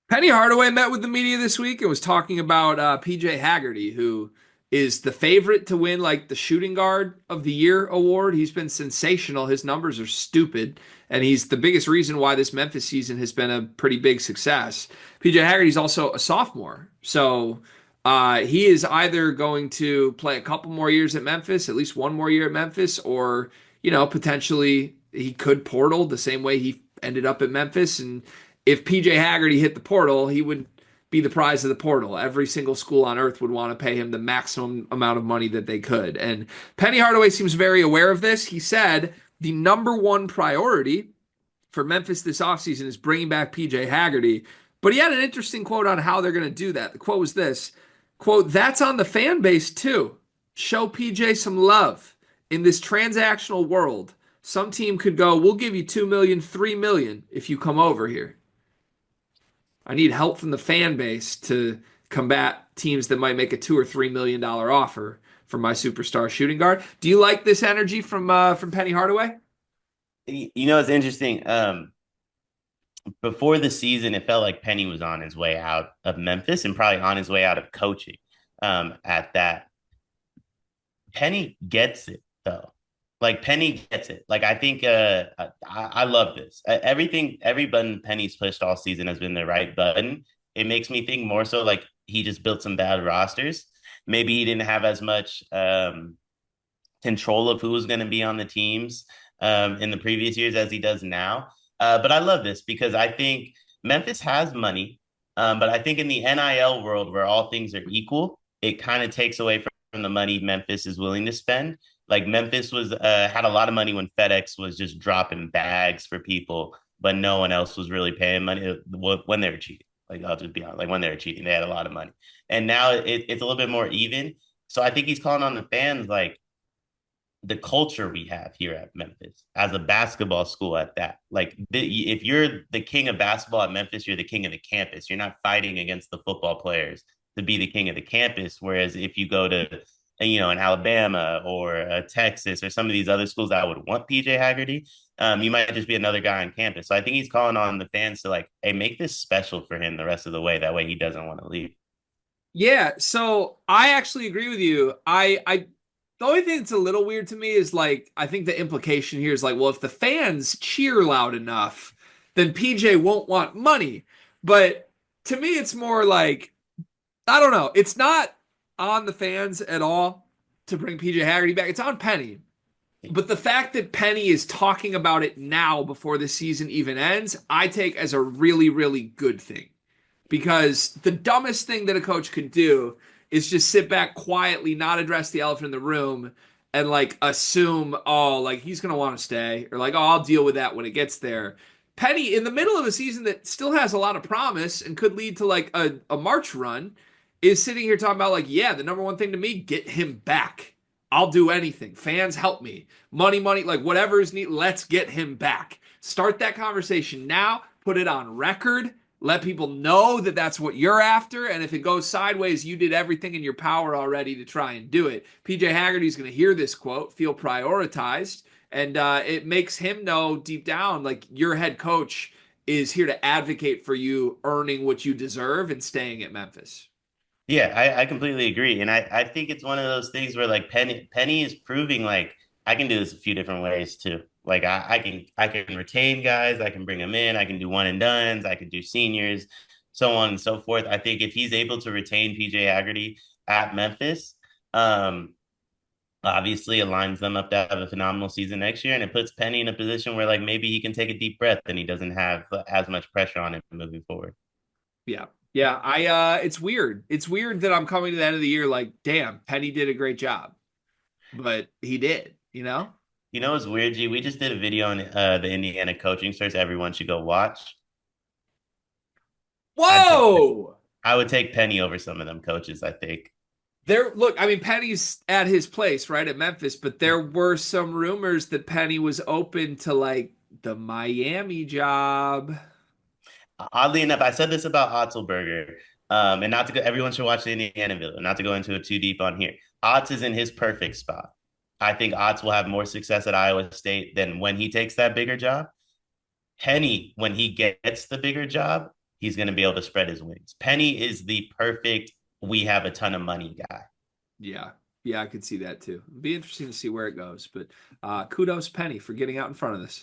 Penny Hardaway met with the media this week and was talking about PJ Haggerty, who is the favorite to win like the shooting guard of the year award. He's been sensational. His numbers are stupid, and he's the biggest reason why this Memphis season has been a pretty big success. PJ Haggerty's also a sophomore, so he is either going to play a couple more years at Memphis, at least one more year at Memphis, or potentially he could portal the same way he ended up at Memphis. And if PJ Haggerty hit the portal, he would be the prize of the portal. Every single school on earth would want to pay him the maximum amount of money that they could. And Penny Hardaway seems very aware of this. He said the number one priority for Memphis this offseason is bringing back PJ Haggerty. But he had an interesting quote on how they're going to do that. The quote was this, quote, "That's on the fan base too. Show PJ some love. In this transactional world, some team could go, we'll give you 2 million, 3 million if you come over here. I need help from the fan base to combat teams that might make a $2 or $3 million offer for my superstar shooting guard." Do you like this energy from Penny Hardaway? It's interesting. Before the season, it felt like Penny was on his way out of Memphis and probably on his way out of coaching. At that, Penny gets it though. Like Penny gets it. Like I think I love this. Every button Penny's pushed all season has been the right button. It makes me think more so like he just built some bad rosters. Maybe he didn't have as much control of who was going to be on the teams in the previous years as he does now. But I love this because I think Memphis has money, but I think in the NIL world where all things are equal, it kind of takes away from the money Memphis is willing to spend. Like Memphis was had a lot of money when FedEx was just dropping bags for people, but no one else was really paying money when they were cheating. Like I'll just be honest, like when they were cheating, they had a lot of money, and now it's a little bit more even. So I think he's calling on the fans like the culture we have here at Memphis as a basketball school at that. Like if you're the king of basketball at Memphis, you're the king of the campus. You're not fighting against the football players to be the king of the campus. Whereas if you go to, an Alabama or a Texas or some of these other schools that would want PJ Haggerty, you might just be another guy on campus. So I think he's calling on the fans to like, hey, make this special for him the rest of the way. That way he doesn't want to leave. Yeah, so I actually agree with you. I the only thing that's a little weird to me is like I think the implication here is like, well, if the fans cheer loud enough, then PJ won't want money. But to me, it's more like I don't know. It's not on the fans at all to bring PJ Haggerty back. It's on Penny. But the fact that Penny is talking about it now before the season even ends, I take as a really, really good thing. Because the dumbest thing that a coach could do is just sit back quietly, not address the elephant in the room, and like assume, oh, like he's going to want to stay, or like, oh, I'll deal with that when it gets there. Penny, in the middle of a season that still has a lot of promise and could lead to like a March run, is sitting here talking about, like, yeah, the number one thing to me, get him back. I'll do anything. Fans, help me. Money, like whatever is needed, let's get him back. Start that conversation now, put it on record. Let people know that that's what you're after. And if it goes sideways, you did everything in your power already to try and do it. PJ Haggerty's going to hear this quote, feel prioritized. And it makes him know deep down, like your head coach is here to advocate for you earning what you deserve and staying at Memphis. Yeah, I completely agree. And I think it's one of those things where like Penny is proving like I can do this a few different ways too. Like I can retain guys, I can bring them in, I can do one and dones, I can do seniors, so on and so forth. I think if he's able to retain PJ Haggerty at Memphis, um, obviously aligns them up to have a phenomenal season next year, and it puts Penny in a position where like maybe he can take a deep breath and he doesn't have as much pressure on him moving forward. Yeah. Yeah, I it's weird. It's weird that I'm coming to the end of the year like, damn, Penny did a great job. But he did, you know? You know, it's weird, G. We just did a video on the Indiana coaching search. Everyone should go watch. I'd take, Whoa! I would take Penny over some of them coaches, I think. There, look, I mean, Penny's at his place, right, at Memphis, but there were some rumors that Penny was open to like the Miami job. Oddly enough, I said this about Otzelberger, and not to go, everyone should watch the Indiana video, not to go into it too deep on here. Otz is in his perfect spot. I think Otz will have more success at Iowa State than when he takes that bigger job. Penny, when he gets the bigger job, he's going to be able to spread his wings. Penny is the perfect, we have a ton of money guy. Yeah. Yeah, I could see that too. It'd be interesting to see where it goes. But kudos, Penny, for getting out in front of this.